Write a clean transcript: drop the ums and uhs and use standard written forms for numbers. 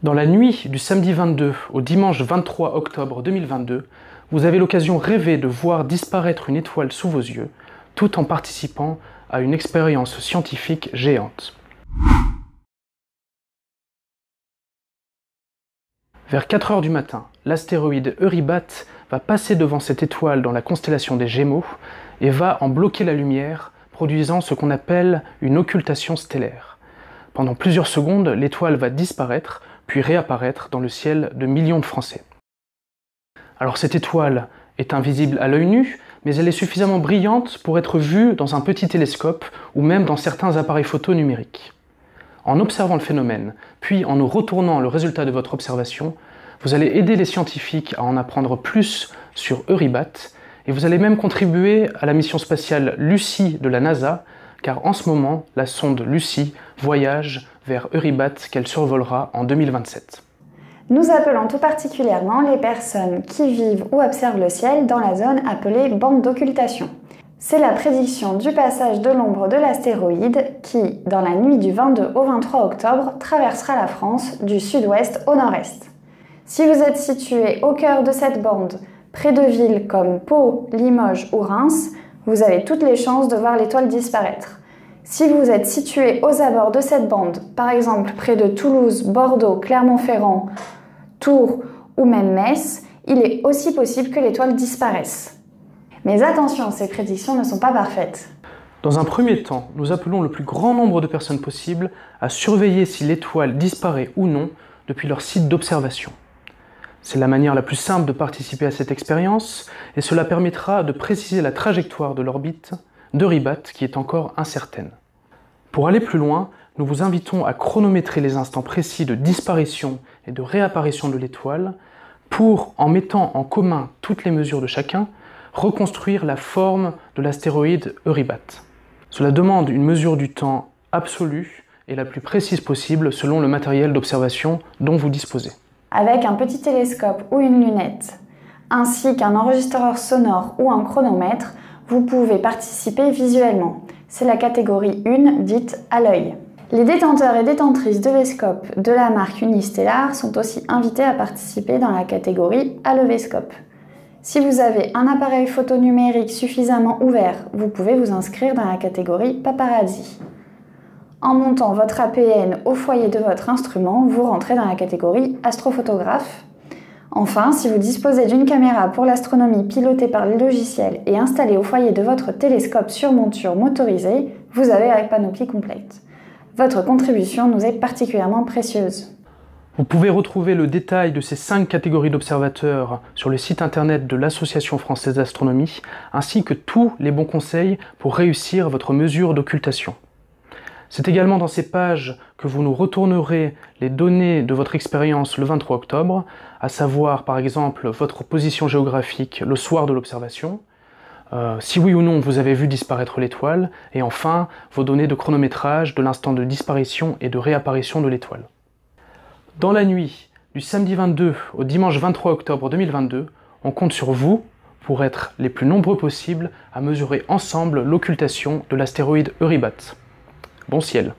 Dans la nuit du samedi 22 au dimanche 23 octobre 2022, vous avez l'occasion rêvée de voir disparaître une étoile sous vos yeux, tout en participant à une expérience scientifique géante. Vers 4 heures du matin, l'astéroïde Eurybates va passer devant cette étoile dans la constellation des Gémeaux et va en bloquer la lumière, produisant ce qu'on appelle une occultation stellaire. Pendant plusieurs secondes, l'étoile va disparaître, puis réapparaître dans le ciel de millions de Français. Alors cette étoile est invisible à l'œil nu, mais elle est suffisamment brillante pour être vue dans un petit télescope ou même dans certains appareils photo numériques. En observant le phénomène, puis en nous retournant le résultat de votre observation, vous allez aider les scientifiques à en apprendre plus sur Eurybates, et vous allez même contribuer à la mission spatiale Lucie de la NASA, car en ce moment, la sonde Lucie voyage vers Eurybates qu'elle survolera en 2027. Nous appelons tout particulièrement les personnes qui vivent ou observent le ciel dans la zone appelée bande d'occultation. C'est la prédiction du passage de l'ombre de l'astéroïde qui, dans la nuit du 22 au 23 octobre, traversera la France du sud-ouest au nord-est. Si vous êtes situé au cœur de cette bande, près de villes comme Pau, Limoges ou Reims, vous avez toutes les chances de voir l'étoile disparaître. Si vous êtes situé aux abords de cette bande, par exemple près de Toulouse, Bordeaux, Clermont-Ferrand, Tours ou même Metz, il est aussi possible que l'étoile disparaisse. Mais attention, ces prédictions ne sont pas parfaites. Dans un premier temps, nous appelons le plus grand nombre de personnes possible à surveiller si l'étoile disparaît ou non depuis leur site d'observation. C'est la manière la plus simple de participer à cette expérience et cela permettra de préciser la trajectoire de l'orbite d'Eurybates qui est encore incertaine. Pour aller plus loin, nous vous invitons à chronométrer les instants précis de disparition et de réapparition de l'étoile pour, en mettant en commun toutes les mesures de chacun, reconstruire la forme de l'astéroïde Eurybates. Cela demande une mesure du temps absolue et la plus précise possible selon le matériel d'observation dont vous disposez. Avec un petit télescope ou une lunette, ainsi qu'un enregistreur sonore ou un chronomètre, vous pouvez participer visuellement. C'est la catégorie 1 dite à l'œil. Les détenteurs et détentrices de Véscope de la marque Unistellar sont aussi invités à participer dans la catégorie à l'Evéscope. Si vous avez un appareil photo numérique suffisamment ouvert, vous pouvez vous inscrire dans la catégorie Paparazzi. En montant votre APN au foyer de votre instrument, vous rentrez dans la catégorie astrophotographe. Enfin, si vous disposez d'une caméra pour l'astronomie pilotée par le logiciel et installée au foyer de votre télescope sur monture motorisée, vous avez la panoplie complète. Votre contribution nous est particulièrement précieuse. Vous pouvez retrouver le détail de ces 5 catégories d'observateurs sur le site internet de l'Association française d'astronomie, ainsi que tous les bons conseils pour réussir votre mesure d'occultation. C'est également dans ces pages que vous nous retournerez les données de votre expérience le 23 octobre, à savoir par exemple votre position géographique le soir de l'observation, si oui ou non vous avez vu disparaître l'étoile, et enfin vos données de chronométrage de l'instant de disparition et de réapparition de l'étoile. Dans la nuit du samedi 22 au dimanche 23 octobre 2022, on compte sur vous pour être les plus nombreux possibles à mesurer ensemble l'occultation de l'astéroïde Eurybates. Bon ciel!